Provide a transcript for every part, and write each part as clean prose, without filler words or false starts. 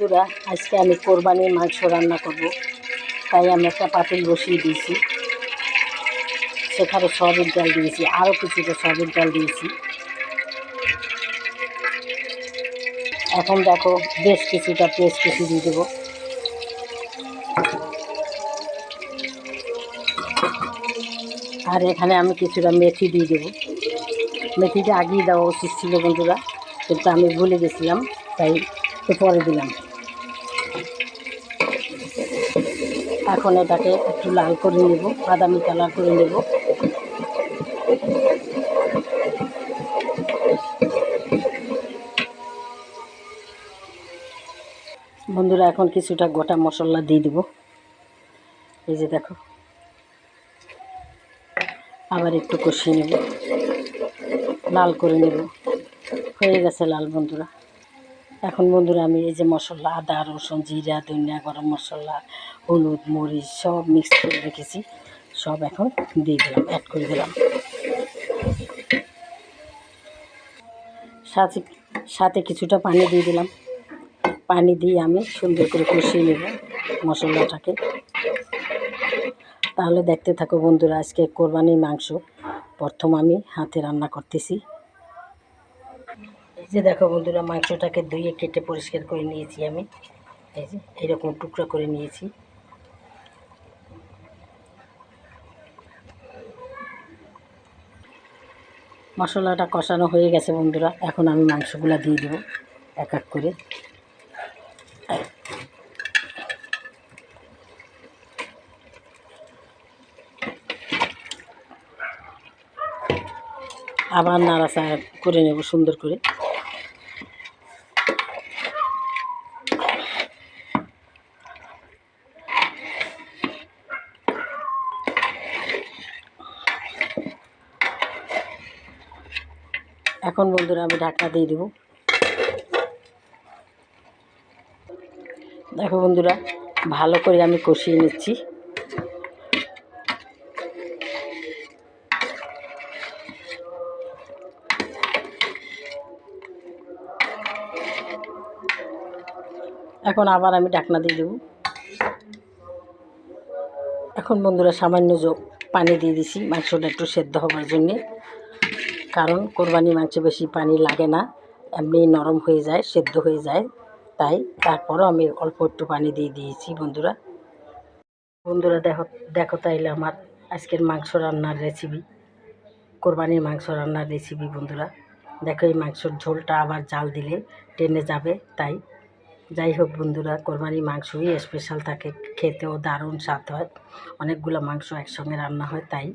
বন্ধুরা, আজকে আমি কোরবানির মাংস রান্না করব, তাই আমি একটা পাতিল বসিয়ে দিয়েছি। সেখানে সয়াবিন তেল দিয়েছি, আরও কিছুটা সয়াবিন তেল দিয়েছি। এখন দেখো বেশ কিছুটা পেঁয়াজ কুচি দিয়ে দেবো। আর এখানে আমি কিছুটা মেথি দিয়ে দেবো। মেথিটা আগেই দেওয়া উচিত ছিল বন্ধুরা, কিন্তু আমি ভুলে গেছিলাম, তাই পরে দিলাম। এখন এটাকে একটু লাল করে নেব, বাদামি কালার করে নেব। বন্ধুরা, এখন কিছুটা গোটা মশলা দিয়ে দেব। এই যে দেখো, আবার একটু কষিয়ে নেব, লাল করে নেব। হয়ে গেছে লাল বন্ধুরা। এখন বন্ধুরা আমি এই যে মশলা, আদা রসুন জিরা ধনিয়া গরম মশলা হলুদ মরিচ সব মিক্স করে রেখেছি, সব এখন দিয়ে দিলাম, অ্যাড করে দিলাম। সাথে সাথে কিছুটা পানি দিয়ে দিলাম। পানি দিয়ে আমি সুন্দর করে কষিয়ে নেব মশলাটাকে। তাহলে দেখতে থাকো বন্ধুরা, আজকে কোরবানির মাংস প্রথম আমি হাতে রান্না করতেছি। এই যে দেখো বন্ধুরা, মাংসটাকে ধুয়ে কেটে পরিষ্কার করে নিয়েছি আমি। এই যে এরকম টুকরা করে নিয়েছি। মশলাটা কষানো হয়ে গেছে বন্ধুরা, এখন আমি মাংসগুলো দিয়ে দেবো এক এক করে। আবার নাড়াচাড়া করে নেব সুন্দর করে। এখন বন্ধুরা আমি ঢাকনা দিয়ে দেব। দেখো বন্ধুরা, ভালো করে আমি কষিয়ে নিচ্ছি। এখন আবার আমি ঢাকনা দিয়ে দেব। এখন বন্ধুরা সামান্য পানি দিয়ে দিছি মাংসটা একটু সেদ্ধ হবার জন্যে, কারণ কোরবানি মাংস বেশি পানি লাগে না, এমনি নরম হয়ে যায়, সেদ্ধ হয়ে যায়, তাই তারপরও আমি অল্প একটু পানি দিয়ে দিয়েছি বন্ধুরা। বন্ধুরা দেখো দেখো তাইলে আমার আজকের মাংস রান্নার রেসিপি, কোরবানির মাংস রান্নার রেসিপি বন্ধুরা। দেখো এই মাংসর ঝোলটা আবার জাল দিলে টেনে যাবে, তাই যাই হোক বন্ধুরা, কোরবানির মাংসই স্পেশাল থাকে, খেতেও দারুণ স্বাদ হয়, অনেকগুলো মাংস একসঙ্গে রান্না হয়। তাই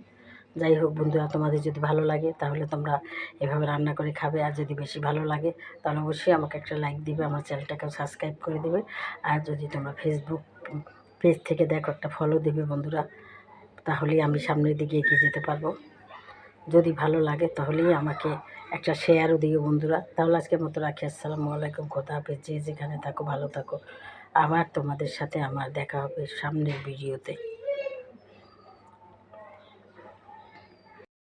যাই হোক বন্ধুরা, তোমাদের যদি ভালো লাগে তাহলে তোমরা এভাবে রান্না করে খাবে। আর যদি বেশি ভালো লাগে তাহলে অবশ্যই আমাকে একটা লাইক দিবে, আমার চ্যানেলটাকেও সাবস্ক্রাইব করে দেবে। আর যদি তোমরা ফেসবুক পেজ থেকে দেখো একটা ফলো দেবে বন্ধুরা, তাহলেই আমি সামনের দিকে এগিয়ে যেতে পারবো। যদি ভালো লাগে তাহলেই আমাকে একটা শেয়ারও দিও বন্ধুরা। তাহলে আজকের মতো রাখি, আসসালামু আলাইকুম, খোদা হাফেজ। যে যেখানে থাকো ভালো থাকো, আবার তোমাদের সাথে আমার দেখা হবে সামনের ভিডিওতে।